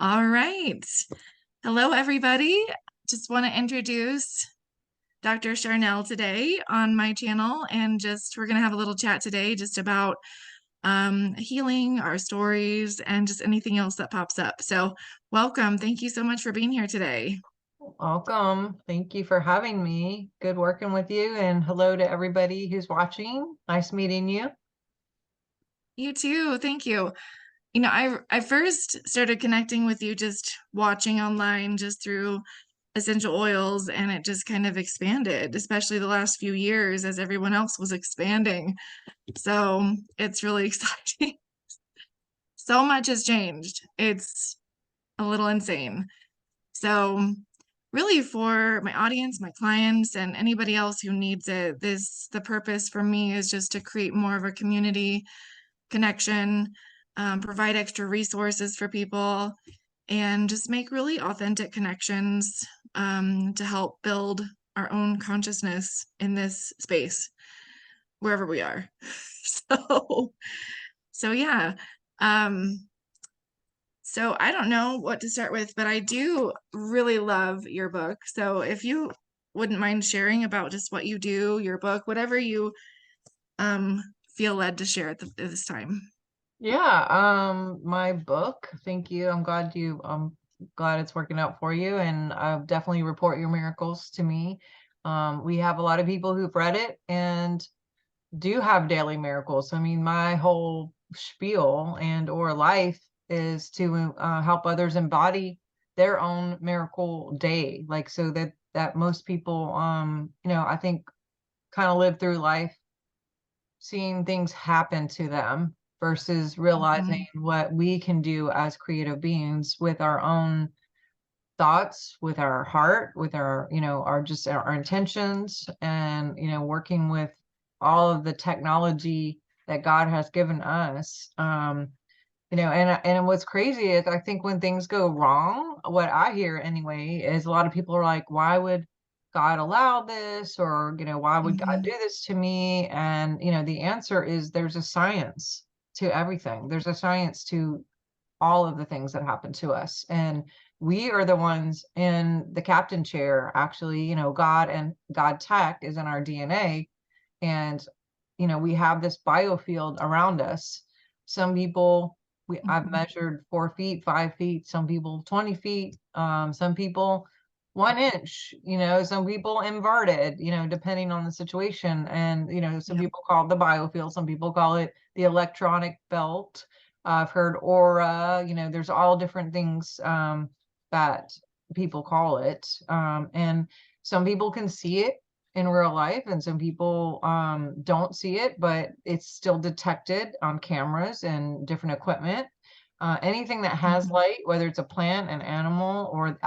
All right. Hello, everybody. Just want to introduce Dr. Sharnael today on my channel, and we're going to have a little chat today just about healing, our stories, and just anything else that pops up. So welcome. Thank you so much for being here today. Welcome. Thank you for having me. Good working with you. And hello to everybody who's watching. Nice meeting you. You too. Thank you. I first started connecting with you just watching online, just through essential oils, and it just kind of expanded, especially the last few years as everyone else was expanding. So it's really exciting. So much has changed. It's a little insane. So really, for my audience, my clients, and anybody else who needs it, the purpose for me is just to create more of a community connection, provide extra resources for people, and just make really authentic connections to help build our own consciousness in this space, wherever we are. So, so yeah. Um, so I don't know what to start with, but I do really love your book. So if you wouldn't mind sharing about just what you do, your book, whatever you um, feel led to share at this time. Yeah, my book. Thank you. I'm glad it's working out for you, and definitely report your miracles to me. We have a lot of people who've read it and do have daily miracles. I mean, my whole spiel and or life is to help others embody their own miracle day, like so that most people, I think kind of live through life seeing things happen to them versus realizing Mhm. what we can do as creative beings with our own thoughts, with our heart, with our, our intentions, and, working with all of the technology that God has given us. And what's crazy is I think when things go wrong, what I hear anyway is a lot of people are like, why would God allow this? Or, why would God do Mhm. this to me? And, the answer is there's a science to everything. There's a science to all of the things that happen to us. And we are the ones in the captain chair, actually, God and God tech is in our DNA. And, we have this biofield around us. Some people, I've Mhm. measured 4 feet, 5 feet, some people 20 feet, some people 1 inch, some people inverted, depending on the situation. And, some Yep. people call it the biofield, some people call it the electronic belt. I've heard aura, there's all different things that people call it. And some people can see it in real life, and some people don't see it, but it's still detected on cameras and different equipment. Anything that has Mhm. light, whether it's a plant, an animal, or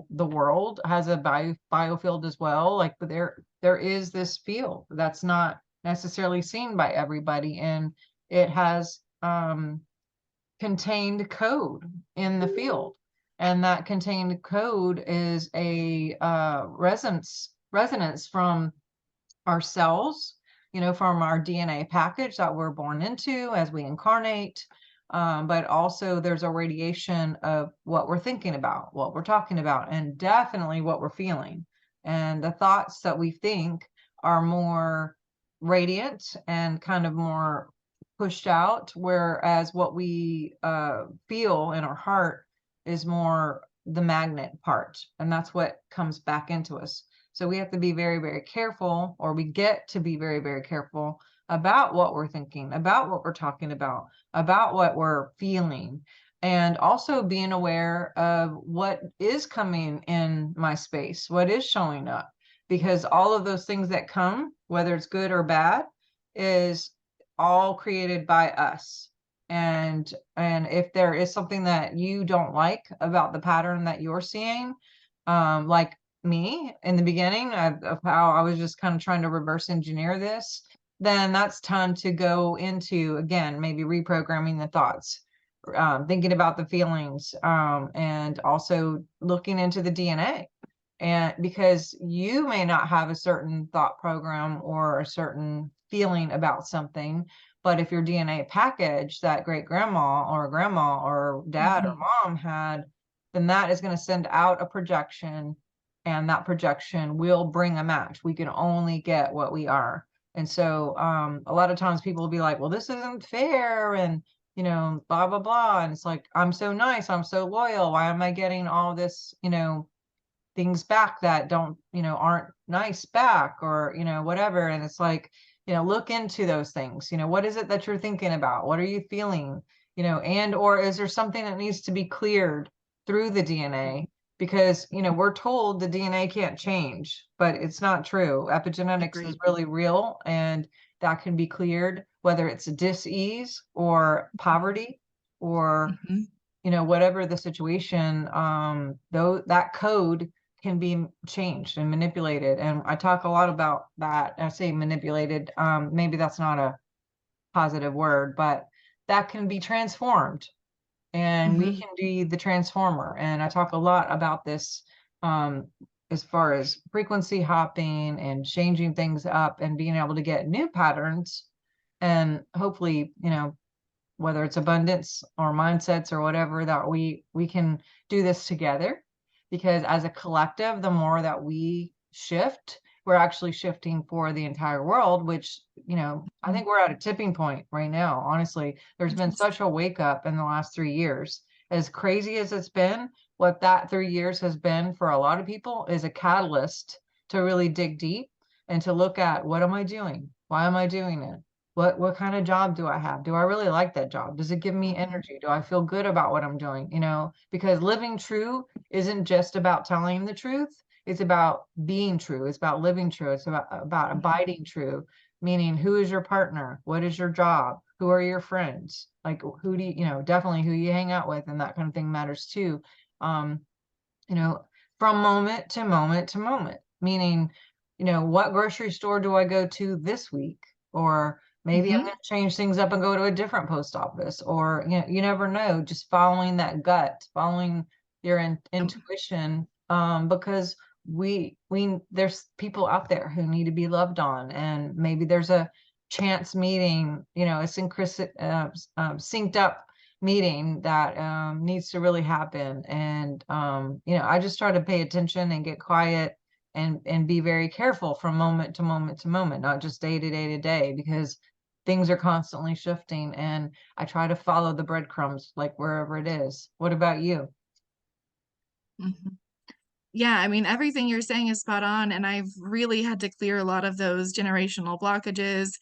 the world has a biofield as well. Like, but there is this field that's not necessarily seen by everybody, and it has contained code in the field. And that contained code is a resonance from our cells, from our DNA package that we're born into as we incarnate. But also there's a radiation of what we're thinking about, what we're talking about, and definitely what we're feeling. And the thoughts that we think are more radiant and kind of more pushed out, whereas what we feel in our heart is more the magnet part. And that's what comes back into us. So we have to be very, very careful, or we get to be very, very careful about what we're thinking, about what we're talking about what we're feeling, and also being aware of what is coming in my space, what is showing up, because all of those things that come, whether it's good or bad, is all created by us. And if there is something that you don't like about the pattern that you're seeing, like me in the beginning of how I was just kind of trying to reverse engineer this, then that's time to go into, again, maybe reprogramming the thoughts, thinking about the feelings, and also looking into the DNA. And because you may not have a certain thought program or a certain feeling about something, but if your DNA package that great grandma or grandma or dad or Mhm. mom had then that is going to send out a projection, and that projection will bring a match. We can only get what we are. And so a lot of times people will be like, well, this isn't fair, and blah blah blah. And it's like, I'm so nice, I'm so loyal, why am I getting all this, things back that don't, aren't nice back, or whatever. And it's like, look into those things. What is it that you're thinking about? What are you feeling? And or is there something that needs to be cleared through the DNA? Because we're told the DNA can't change, but it's not true. Epigenetics is Agreed. really real, and that can be cleared, whether it's dis-ease or poverty, or Mhm. whatever the situation. Though that code can be changed and manipulated, and I talk a lot about that. I say manipulated, maybe that's not a positive word, but that can be transformed, and we Mhm. can be the transformer. And I talk a lot about this, um, as far as frequency hopping and changing things up and being able to get new patterns, and hopefully, whether it's abundance or mindsets or whatever, that we can do this together. Because as a collective, the more that we shift, we're actually shifting for the entire world, which I Mhm. think we're at a tipping point right now. Honestly, there's been Yes. such a wake up in the last 3 years. As crazy as it's been, what that 3 years has been for a lot of people is a catalyst to really dig deep and to look at, what am I doing, why am I doing it, what kind of job do I have? Do I really like that job? Does it give me Mhm. energy? Do I feel good about what I'm doing? Because living true isn't just about telling the truth. It's about being true. It's about living true. It's about Mhm. abiding true, meaning, who is your partner? What is your job? Who are your friends? Like, who do definitely who you hang out with, and that kind of thing matters too. Um, you know, from moment to moment to moment, meaning, what grocery store do I go to this week? Or maybe I'm Mhm. going to change things up and go to a different post office. Or, you never know, just following that gut, following your Yep. intuition, because there's people out there who need to be loved on, and maybe there's a chance meeting, a synced up meeting that needs to really happen. And I just try to pay attention and get quiet, and be very careful from moment to moment to moment, not just day to day to day, because things are constantly shifting, and I try to follow the breadcrumbs, like wherever it is. What about you? Mhm. Yeah, I mean, everything you're saying is spot on, and I've really had to clear a lot of those generational blockages.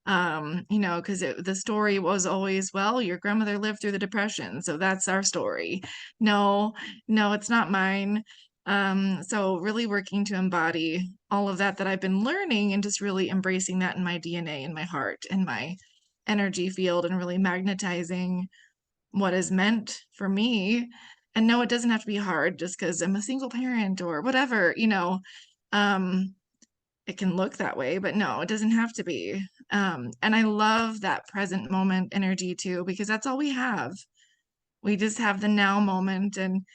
Because the story was always, well, your grandmother lived through the Depression, so that's our story. No, no, it's not mine. So really working to embody all of that I've been learning, and just really embracing that in my DNA, in my heart, in my energy field, and really magnetizing what is meant for me. And no, it doesn't have to be hard just because I'm a single parent or whatever, Um, it can look that way, but no, it doesn't have to be. And I love that present moment energy too, because that's all we have. We just have the now moment. And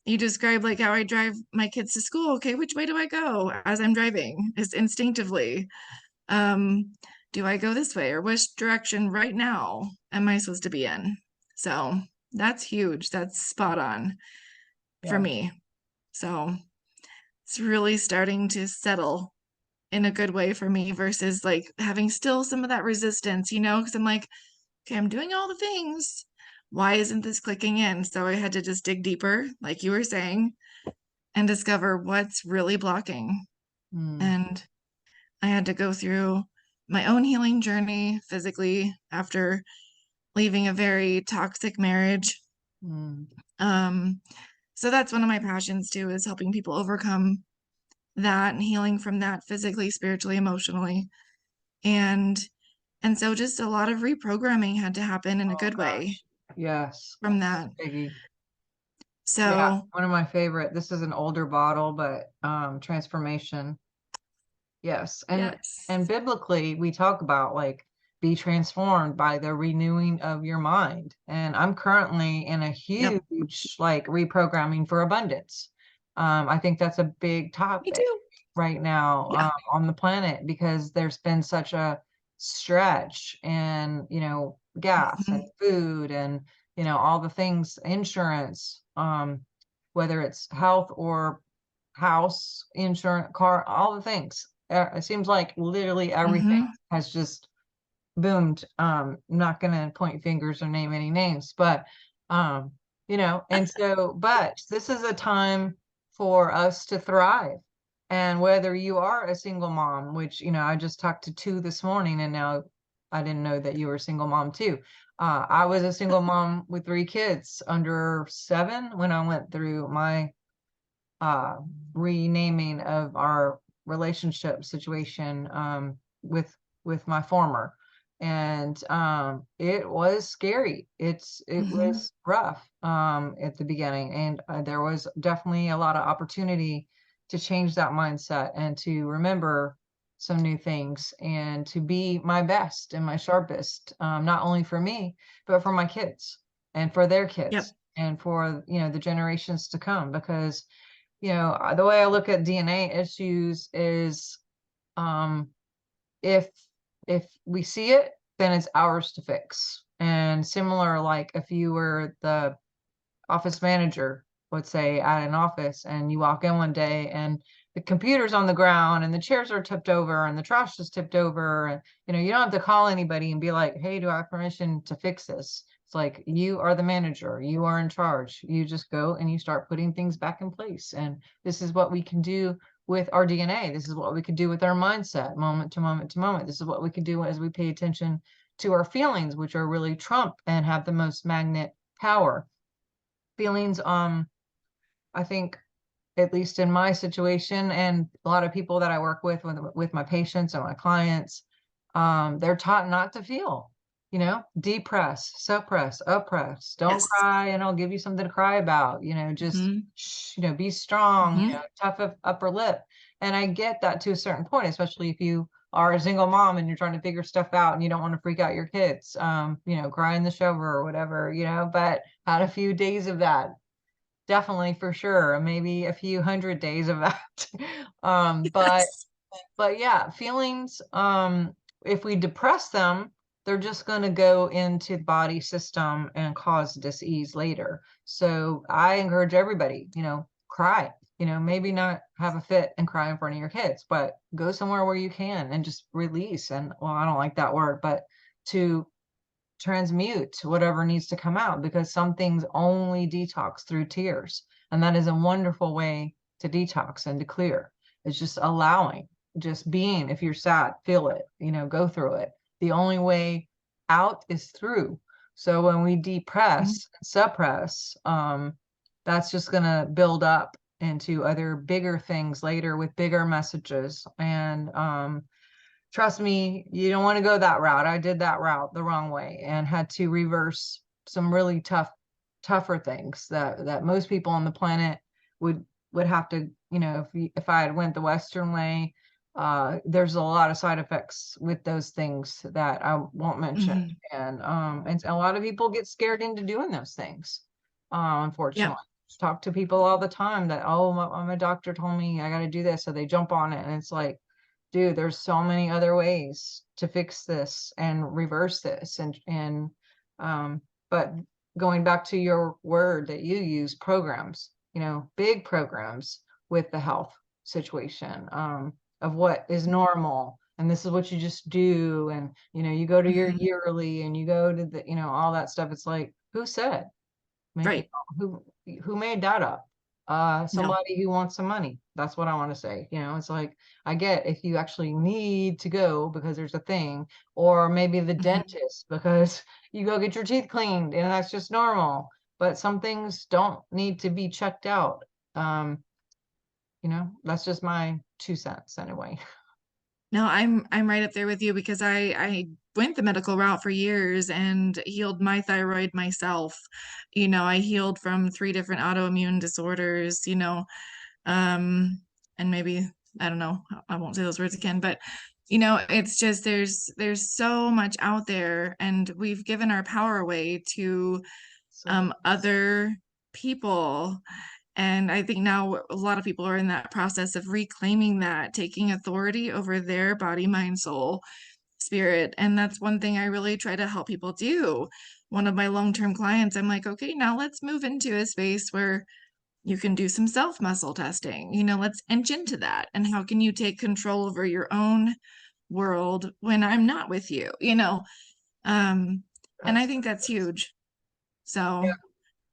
you described like how I drive my kids to school. Okay, which way do I go as I'm driving? Just instinctively. Um, do I go this way, or which direction right now am I supposed to be in? So that's huge. That's spot on for Yeah. me. So it's really starting to settle in a good way for me versus like having still some of that resistance, because I'm like, okay, I'm doing all the things. Why isn't this clicking in? So I had to just dig deeper, like you were saying, and discover what's really blocking. Mm, And I had to go through my own healing journey physically after leaving a very toxic marriage. mm, Um, so that's one of my passions too, is helping people overcome that and healing from that physically, spiritually, emotionally. And so just a lot of reprogramming had to happen in a oh good way gosh, yes, from that. Biggie. Yeah, So one of my favorite. This is an older bottle, but transformation. Yes. And yes. biblically we talk about, like, be transformed by the renewing of your mind. And I'm currently in a Yep. huge, like, reprogramming for abundance. I think that's a big Me topic too. right now, Yeah. on the planet, because there's been such a stretch in, gas and Mhm. food and, all the things, insurance, whether it's health or house, insurance, car, all the things. It seems like literally everything Mm-hmm. has just boomed. I'm not gonna point fingers or name any names, but um, and so, but this is a time for us to thrive. And whether you are a single mom, which, I just talked to two this morning, and now I didn't know that you were a single mom too. I was a single mom with 3 kids under 7 when I went through my uh, renaming of our relationship situation with my former, and it was scary. It Mm-hmm. was rough at the beginning, and there was definitely a lot of opportunity to change that mindset and to remember some new things and to be my best and my sharpest, not only for me but for my kids and for their Yep. kids and for the generations to come, because the way I look at DNA issues is, um, if we see it, then it's ours to fix. And similar, like if you were the office manager, let's say at an office, and you walk in one day and the computer's on the ground and the chairs are tipped over and the trash is tipped over, and you don't have to call anybody and be like, hey, do I have permission to fix this? It's like, you are the manager, you are in charge, you just go and you start putting things back in place. And this is what we can do with our DNA. This is what we can do with our mindset, moment to moment to moment. This is what we can do as we pay attention to our feelings, which are really trump and have the most magnet power. Feelings, I think, at least in my situation and a lot of people that I work with my patients and my clients, they're taught not to feel, depress, suppress, oppress, don't Yes. cry and I'll give you something to cry about, just Mm-hmm. be strong, Mm-hmm. tough upper lip. And I get that to a certain point, especially if you are a single mom and you're trying to figure stuff out and you don't want to freak out your kids, cry in the shower or whatever, but had a few days of that. Definitely, for sure. Maybe a few hundred days of that. But Yes. yeah, feelings, if we depress them, they're just going to go into the body system and cause disease later. So I encourage everybody, cry, maybe not have a fit and cry in front of your kids, but go somewhere where you can and just release. And well, I don't like that word, but to transmute whatever needs to come out, because some things only detox through tears. And that is a wonderful way to detox and to clear. It's just allowing, just being. If you're sad, feel it, go through it. The only way out is through. So when we Mm-hmm. depress, suppress, that's just going to build up into other bigger things later with bigger messages. And trust me, you don't want to go that route. I did that route the wrong way and had to reverse some really tougher things that most people on the planet would have to, if I had went the Western way. There's a lot of side effects with those things that I won't mention. Mm-hmm. And a lot of people get scared into doing those things. Yep. Unfortunately, talk to people all the time that, oh, my doctor told me I got to do this, so they jump on it, and it's like, dude, there's so many other ways to fix this and reverse this. And but going back to your word that you use, programs, big programs with the health situation, of what is normal. And this is what you just do. And, you go to your Mm-hmm. yearly and you go to the, all that stuff. It's like, who said? Maybe Right. who made that up? No. Somebody who wants some money. That's what I want to say. It's like, I get if you actually need to go because there's a thing, or maybe the Mm-hmm. dentist because you go get your teeth cleaned and that's just normal. But some things don't need to be checked out. Um, that's just my 2 cents anyway. No, I'm right up there with you because I went the medical route for years and healed my thyroid myself. I healed from 3 different autoimmune disorders, um, and maybe I don't know, I won't say those words again, but it's just there's so much out there and we've given our power away to So other people. And I think now a lot of people are in that process of reclaiming that, taking authority over their body, mind, soul, spirit. And that's one thing I really try to help people do. one of my long-term clients, I'm like, okay, now let's move into a space where you can do some self muscle testing. Let's inch into that. And how can you take control over your own world when I'm not with you? Um, and I That's think that's huge. So,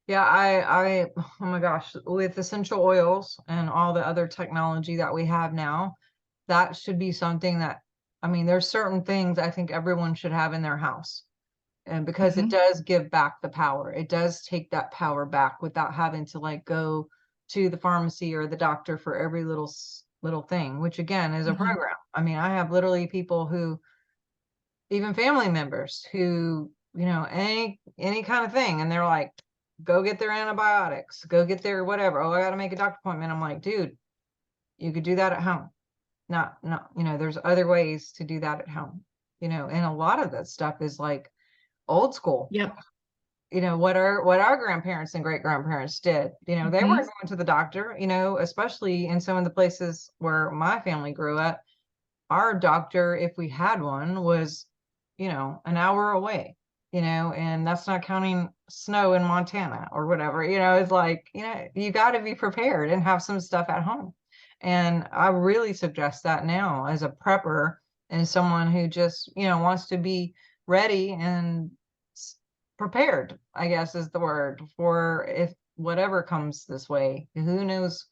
Yeah, oh my gosh, with essential oils and all the other technology that we have now, that should be something that, I mean, there's certain things I think everyone should have in their house. And because it mhm, does give back the power, it does take that power back without having to like go to the pharmacy or the doctor for every little thing, which again is a mhm, program. I mean, I have literally people who, even family members who, any kind of thing, and they're like, go get their antibiotics, go get their whatever. Oh, I got to make a doctor appointment. I'm like, dude, you could do that at home. Not, there's other ways to do that at home, and a lot of that stuff is like old school. yep, What our grandparents and great grandparents did. They weren't mhm, going to the doctor, especially in some of the places where my family grew up. Our doctor, if we had one, was, an hour away, and that's not counting snow in Montana or whatever. It's like, you got to be prepared and have some stuff at home. And I really suggest that now as a prepper and someone who just, wants to be ready and prepared, I guess is the word, for if whatever comes this way. Who knows,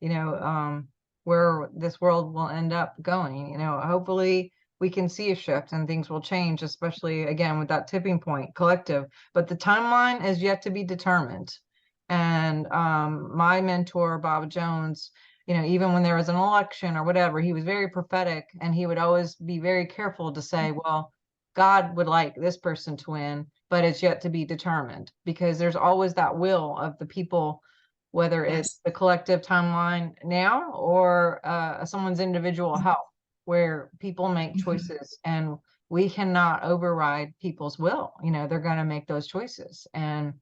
you know, um, where this world will end up going. Hopefully we can see a shift and things will change, especially again with that tipping point collective. But the timeline is yet to be determined. And my mentor, Bob Jones, even when there was an election or whatever, he was very prophetic, and he would always be very careful to say, well, God would like this person to win, but it's yet to be determined, because there's always that will of the people, whether it's yes, the collective timeline now or someone's individual mhm, health, where people make mhm, choices and we cannot override people's will. They're going to make those choices. And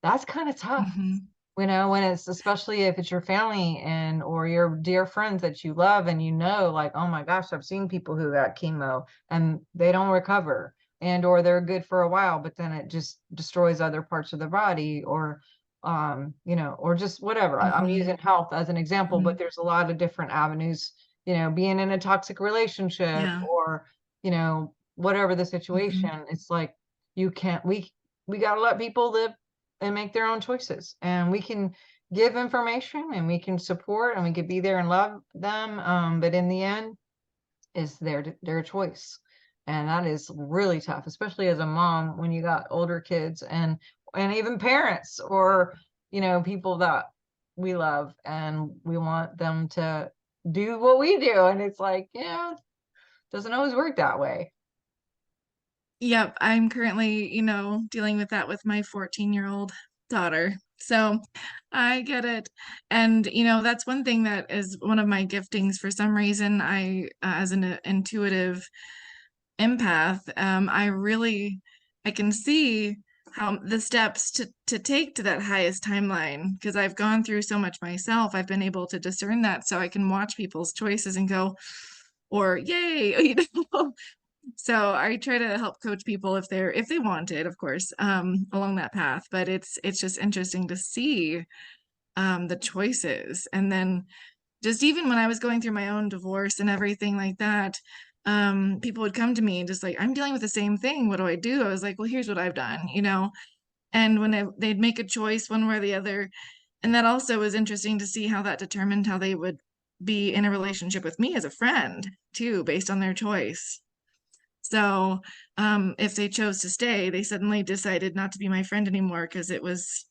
that's kind of tough, mhm. when it's, especially if it's your family and or your dear friends that you love, and like, oh my gosh, I've seen people who got chemo and they don't recover, and or they're good for a while, but then it just destroys other parts of the body, or or just whatever. I'm using Mhm, health as an example, but mhm. there's a lot of different avenues, being in a toxic relationship, Yeah. or whatever the situation. Mhm, It's like, you can't we got to let people live and make their own choices, and we can give information and we can support and we can be there and love them, but in the end, it's their choice. And that is really tough, especially as a mom, when you got older kids, and even parents, or people that we love and we want them to do what we do, and it's like, doesn't always work that way. yep, I'm currently, dealing with that with my 14-year-old daughter. So I get it. And, that's one thing that is one of my giftings. For some reason, as an intuitive empath, I can see how the steps to take to that highest timeline, because I've gone through so much myself. I've been able to discern that, so I can watch people's choices and go, or yay, So I try to help coach people if they want it, of course, along that path. But it's just interesting to see the choices. And then just even when I was going through my own divorce and everything like that, people would come to me and just like, I'm dealing with the same thing. What do I do? I was like, well, here's what I've done. And when they'd make a choice one way or the other, and that also was interesting to see how that determined how they would be in a relationship with me as a friend too, based on their choice. So, if they chose to stay, they suddenly decided not to be my friend anymore because there was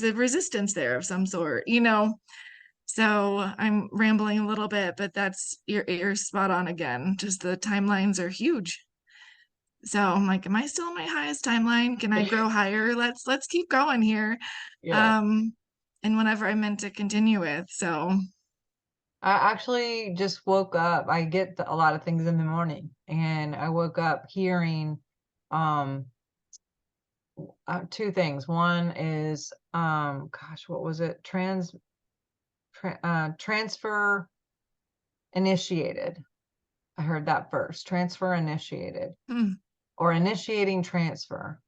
a resistance there of some sort. So I'm rambling a little bit, but you're spot on again. Just the timelines are huge. So I'm like, am I still on my highest timeline? Can I grow higher? Let's keep going here. Yeah. Um, and whatever I meant to continue with. So, I actually just woke up. I get a lot of things in the morning, and I woke up hearing um two things. One is, gosh, what was it? Transfer initiated. I heard that first. Transfer initiated, hmm, or initiating transfer.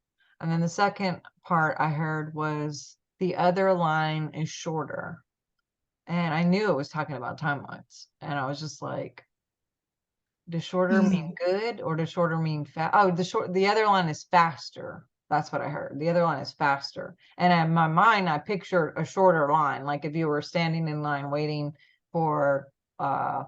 And then the second part I heard was the other line is shorter. And I knew it was talking about timelines. And I was just like, does shorter mean Mhm. good or does shorter mean fast? Oh, the other line is faster. That's what I heard. The other line is faster. And in my mind, I pictured a shorter line, like if you were standing in line waiting for uh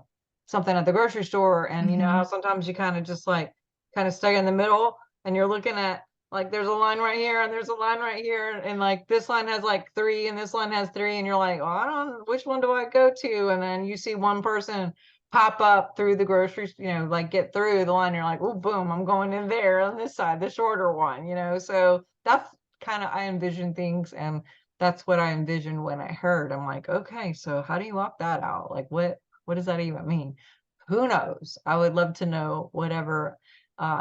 something at the grocery store, and you know how Mhm. sometimes you kind of just like kind of stuck in the middle and you're looking at like there's a line right here and there's a line right here, and like this line has like three and this line has three, and you're like, oh, I don't, which one do I go to? And then you see one person pop up through the grocery, you know, like get through the line. You're like, oh, boom, I'm going in there on this side, the shorter one, you know. So that's kind of, I envision things, and that's what I envisioned when I heard. I'm like, okay, so how do you walk that out? Like, what does that even mean? Who knows? I would love to know whatever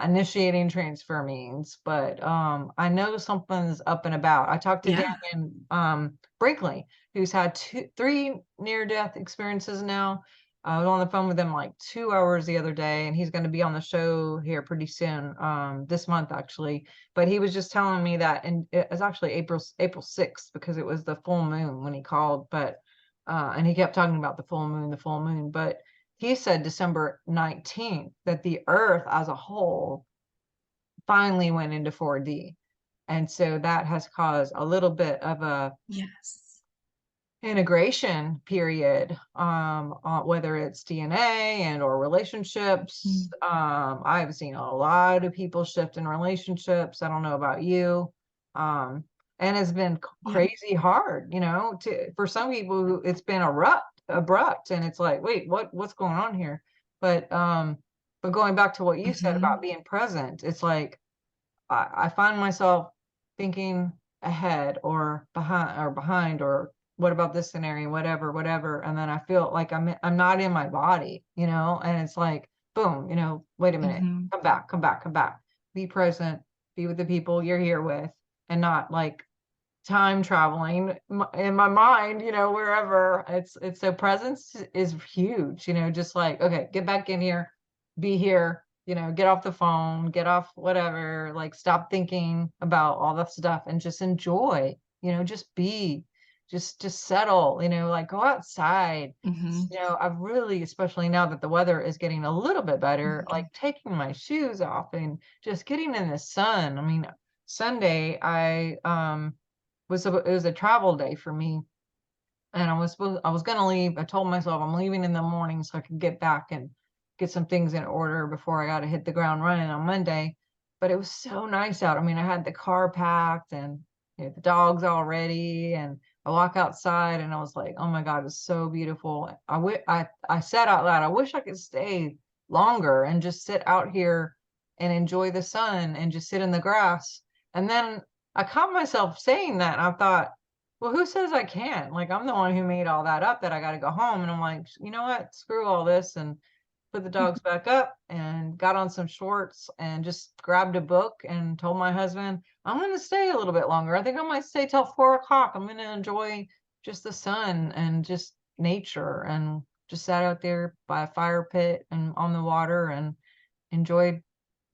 initiating transfer means, but I know something's up and about. I talked to Yeah. Daniel Brinkley, who's had three near-death experiences now. I was on the phone with him like 2 hours the other day, and he's going to be on the show here pretty soon, this month actually. But he was just telling me that, and it was actually April 6th because it was the full moon when he called. But and he kept talking about the full moon. But he said December 19th that the Earth as a whole finally went into 4D, and so that has caused a little bit of a Yes. integration period, whether it's DNA and or relationships. Mm. I've seen a lot of people shift in relationships. I don't know about you. And it's been Yeah. crazy hard, you know, for some people who it's been abrupt, and it's like, wait, what's going on here? But going back to what you said about Mhm. being present, it's like I find myself thinking ahead or behind, or what about this scenario, whatever. And then I feel like I'm not in my body, you know, and it's like, boom, you know, wait a minute, Mhm. come back, be present, be with the people you're here with, and not like time traveling in my mind, you know, wherever. It's so presence is huge, you know, just like, okay, get back in here, be here, you know, get off the phone, get off whatever, like stop thinking about all that stuff and just enjoy, you know, just be, just settle, you know, like go outside. Mhm. You know, I've really, especially now that the weather is getting a little bit better, like Mhm. taking my shoes off and just getting in the sun. I mean, Sunday I it was a travel day for me, and I was gonna leave. I told myself I'm leaving in the morning so I could get back and get some things in order before I got to hit the ground running on Monday. But it was so nice out. I mean, I had the car packed, and you know, the dogs all ready, and I walk outside and I was like, oh my God, it's so beautiful. I said out loud, I wish I could stay longer and just sit out here and enjoy the sun and just sit in the grass. And then I caught myself saying that, and I thought, well, who says I can't? Like, I'm the one who made all that up that I got to go home. And I'm like, you know what? Screw all this. And put the dogs back up and got on some shorts and just grabbed a book and told my husband, I'm going to stay a little bit longer. I think I might stay till 4 o'clock. I'm going to enjoy just the sun and just nature, and just sat out there by a fire pit and on the water and enjoyed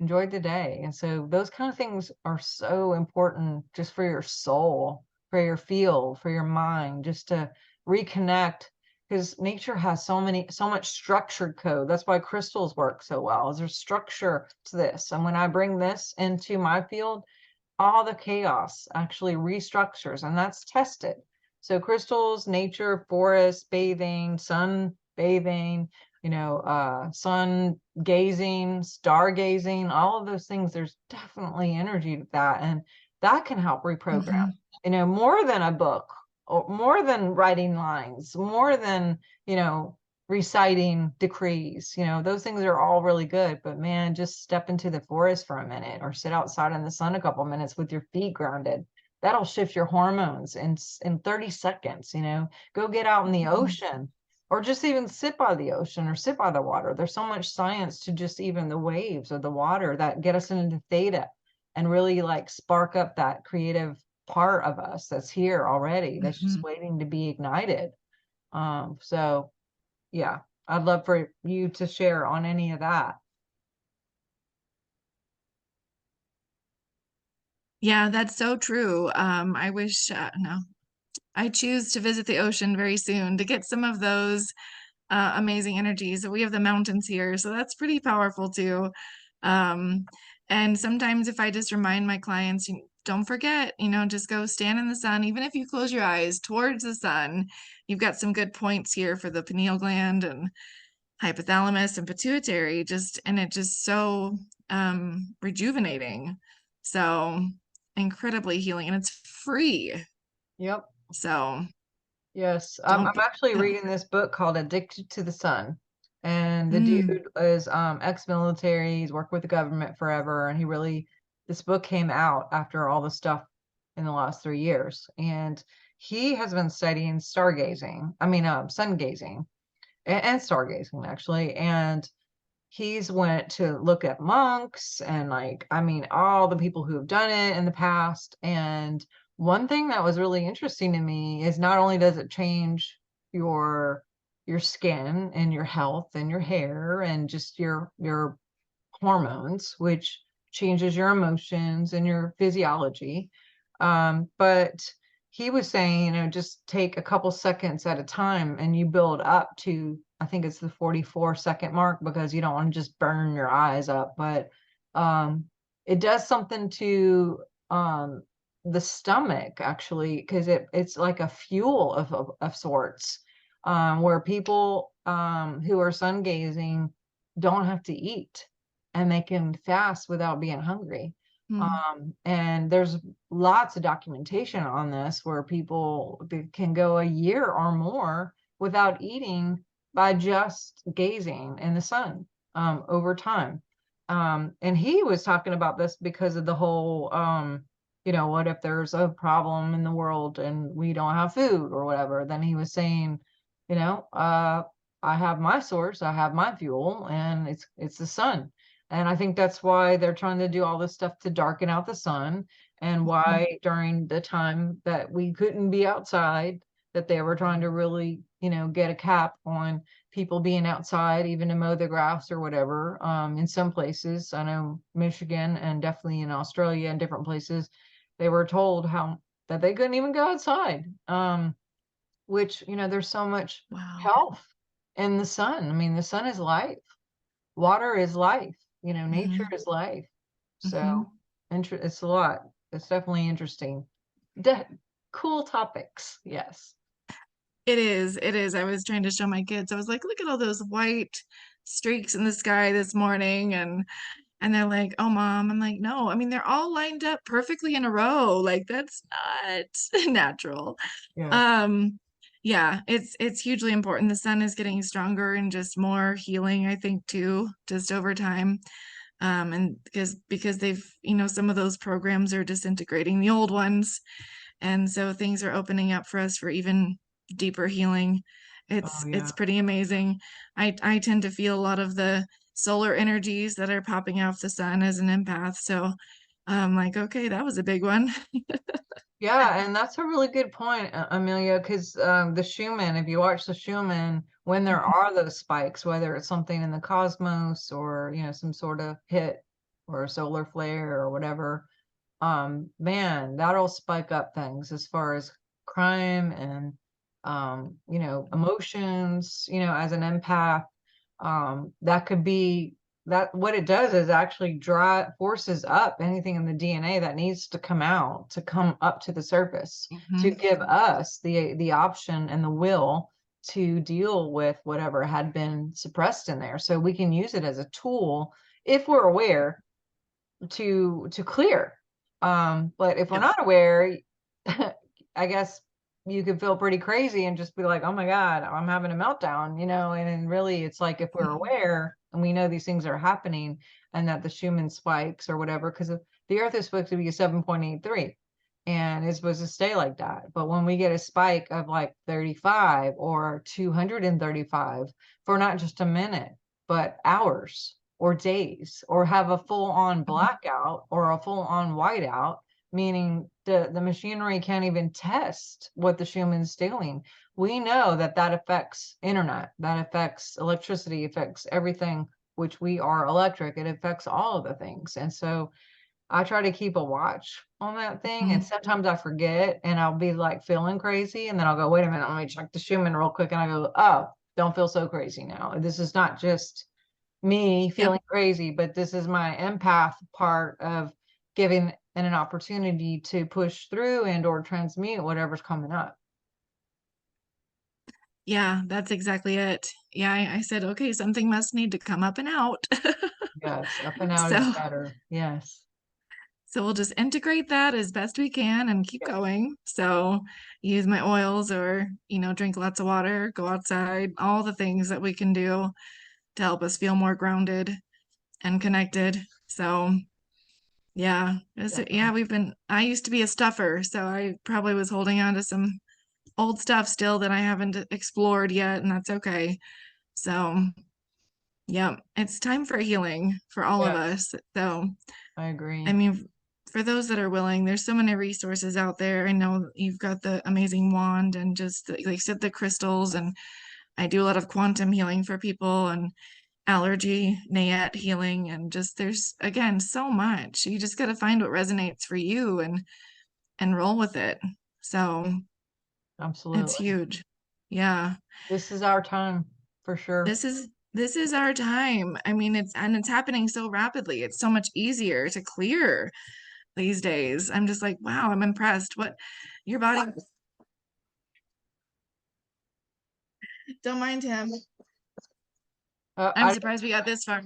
enjoyed the day. And so those kind of things are so important just for your soul, for your field, for your mind, just to reconnect, because nature has so much structured code. That's why crystals work so well, is there's structure to this. And when I bring this into my field, all the chaos actually restructures, and that's tested. So crystals, nature, forest bathing, sun bathing, you know, sun gazing, stargazing, all of those things, there's definitely energy to that. And that can help reprogram, Mhm. you know, more than a book, or more than writing lines, more than, you know, reciting decrees. You know, those things are all really good, but man, just step into the forest for a minute or sit outside in the sun a couple minutes with your feet grounded. That'll shift your hormones in 30 seconds, you know. Go get out in the Mhm. ocean, or just even sit by the ocean or sit by the water. There's so much science to just even the waves or the water that get us into theta and really like spark up that creative part of us that's here already, that's just Mhm. waiting to be ignited. So yeah, I'd love for you to share on any of that. Yeah, that's so true. I wish, no, I choose to visit the ocean very soon to get some of those amazing energies. So we have the mountains here, so that's pretty powerful too. Um, and sometimes if I just remind my clients, don't forget, just go stand in the sun, even if you close your eyes towards the sun. You've got some good points here for the pineal gland and hypothalamus and pituitary, and it just so rejuvenating. So incredibly healing, and it's free. Yep. So Yes, I'm don't be, actually yeah. reading this book called Addicted to the Sun. And the Mm, dude is ex-military, he's worked with the government forever, and this book came out after all the stuff in the last 3 years. And he has been studying stargazing, I mean sun gazing and stargazing actually. And he's went to look at monks and like, I mean, all the people who have done it in the past. And one thing that was really interesting to me is not only does it change your your skin and your health and your hair and just your hormones, which changes your emotions and your physiology. But he was saying, just take a couple seconds at a time and you build up to, I think it's the 44-second mark because you don't want to just burn your eyes up. But um, it does something to the stomach actually, because it's like a fuel of sorts, where people who are sun gazing don't have to eat and they can fast without being hungry. mm, And there's lots of documentation on this where people can go a year or more without eating by just gazing in the sun over time. And he was talking about this because of the whole, what if there's a problem in the world and we don't have food or whatever? Then he was saying, you know, uh, I have my source, I have my fuel, and it's the sun. And I think that's why they're trying to do all this stuff to darken out the sun, and mm. why during the time that we couldn't be outside, that they were trying to really, get a cap on people being outside, even to mow the grass or whatever. In some places, I know Michigan and definitely in Australia and different places, they were told how that they couldn't even go outside. Which, there's so much Wow. health in the sun. I mean, the sun is life. Water is life. Nature Hmm. is life. So, Hmm. it's a lot. It's definitely interesting. De Cool topics. Yes. It is. It is. I was trying to show my kids. I was like, look at all those white streaks in the sky this morning, and they're like, "Oh, mom." I'm like, "No, I mean they're all lined up perfectly in a row. Like that's not natural." Yes. Um, yeah, it's hugely important. The sun is getting stronger and just more healing, I think, too, just over time. And because they've, some of those programs are disintegrating the old ones, and so things are opening up for us for even deeper healing. Oh It's yeah. pretty amazing. I tend to feel a lot of the solar energies that are popping off the sun as an empath. So I'm like, okay, that was a big one. Yeah, and that's a really good point, Amelia, because the Schumann, if you watch the Schumann, when there are those spikes, whether it's something in the cosmos or, some sort of hit or a solar flare or whatever, man, that'll spike up things as far as crime and emotions, as an empath. That could be that what it does is actually drive forces up anything in the DNA that needs to come out to come up to the surface to Hmm. give us the option and the will to deal with whatever had been suppressed in there. So we can use it as a tool if we're aware to clear. But if we're Yep. not aware, I guess you could feel pretty crazy and just be like, oh my God, I'm having a meltdown, and then really it's like if we're aware and we know these things are happening and that the Schumann spikes or whatever, because the Earth is supposed to be a 7.83 and it's supposed to stay like that. But when we get a spike of like 35 or 235 for not just a minute, but hours or days, or have a full-on blackout or a full-on whiteout, meaning the machinery can't even test what the Schumann's doing. We know that that affects internet, that affects electricity, affects everything, which we are electric. It affects all of the things. And so I try to keep a watch on that thing, and Mhm. sometimes I forget, and I'll be like feeling crazy, and then I'll go, wait a minute, let me check the Schumann real quick, and I go, oh, don't feel so crazy now. This is not just me Yep. feeling crazy, but this is my empath part of giving an opportunity to push through and or transmute whatever's coming up. Yeah, that's exactly it. Yeah, I said, okay, something must need to come up and out. Yes, up and out is So, better. Yes. so we'll just integrate that as best we can and keep Yes. going. So use my oils or, drink lots of water, go outside, all the things that we can do to help us feel more grounded and connected. So yeah, Definitely. I used to be a stuffer, so I probably was holding on to some old stuff still that I haven't explored yet, and that's okay. So yeah, it's time for healing for all of Yes, us. So, I I agree. mean, for those that are willing, there's so many resources out there. I know you've got the amazing wand and just like you said, the crystals, and I do a lot of quantum healing for people and allergy, nayet healing, and just there's again so much. You just got to find what resonates for you and roll with it. So it's Absolutely. huge. Yeah. This is our time for sure. This is our time. I mean, it's happening so rapidly. It's so much easier to clear these days. I'm just like, wow, I'm impressed. What your body don't mind him. I'm I surprised we got this far.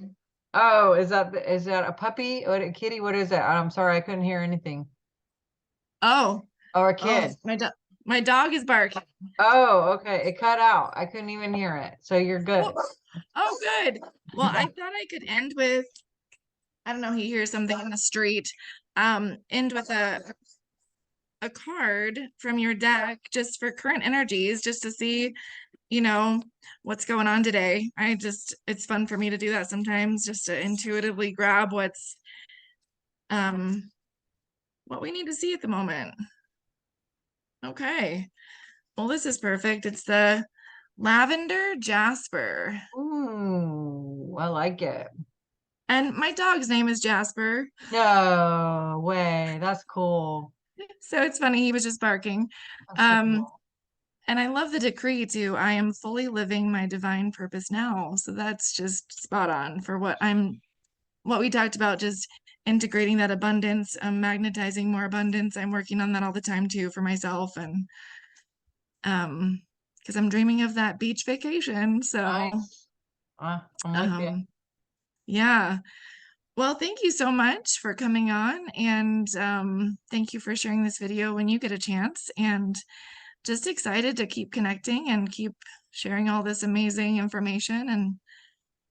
Oh, is that a puppy or a kitty? What is that? I'm sorry, I couldn't hear anything. Oh, Or a oh, kid. my dog is barking. Oh, okay. It cut out. I couldn't even hear it. So you're Oh, good. oh, good. Well, I thought I could end with, I don't know, he hears something in the street. End with a card from your deck just for current energies, just to see, you know, what's going on today. It's fun for me to do that sometimes, just to intuitively grab um what we need to see at the moment. Okay. Well, this is perfect. It's the lavender jasper. Ooh, I like it. And my dog's name is Jasper. No way. That's cool. So it's funny, he was just barking. That's so Um, cool. and I love the decree too. I am fully living my divine purpose now. So that's just spot on for what we talked about, just integrating that abundance, magnetizing more abundance. I'm working on that all the time too for myself and because I'm dreaming of that beach vacation. So Nice. I'm with you. um yeah. Well, thank you so much for coming on and thank you for sharing this video when you get a chance and just excited to keep connecting and keep sharing all this amazing information and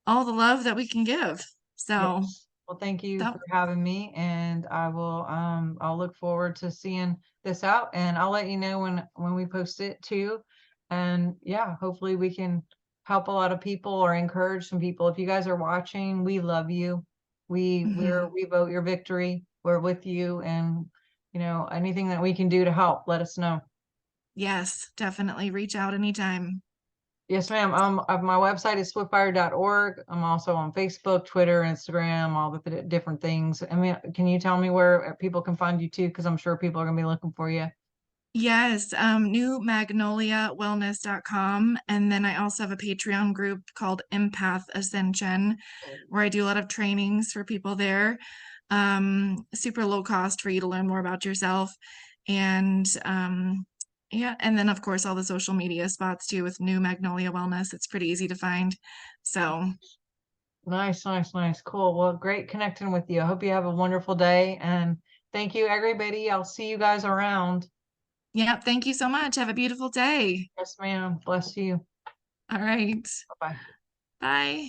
all the love that we can give. So Yes. Well, thank you that for having me, and I'll look forward to seeing this out, and I'll let you know when we post it too. And yeah, hopefully we can help a lot of people or encourage some people. If you guys are watching, we love you. mhm. We vote your victory. We're with you, and anything that we can do to help, let us know. Yes, definitely reach out anytime. Yes, ma'am. My website is swiftfire.org. I'm also on Facebook, Twitter, Instagram, all the different things. I mean, can you tell me where people can find you too? Because I'm sure people are gonna be looking for you. Yes, newmagnoliawellness.com. And then I also have a Patreon group called Empath Ascension, where I do a lot of trainings for people there. Super low cost for you to learn more about yourself. And yeah, and then of course all the social media spots too with New Magnolia Wellness. It's pretty easy to find. So Nice, nice, nice. Cool. Well, great connecting with you. I hope you have a wonderful day, and thank you, everybody. I'll see you guys around. yeah, thank you so much. Have a beautiful day. Yes, ma'am. Bless you. All right. Bye-bye. Bye.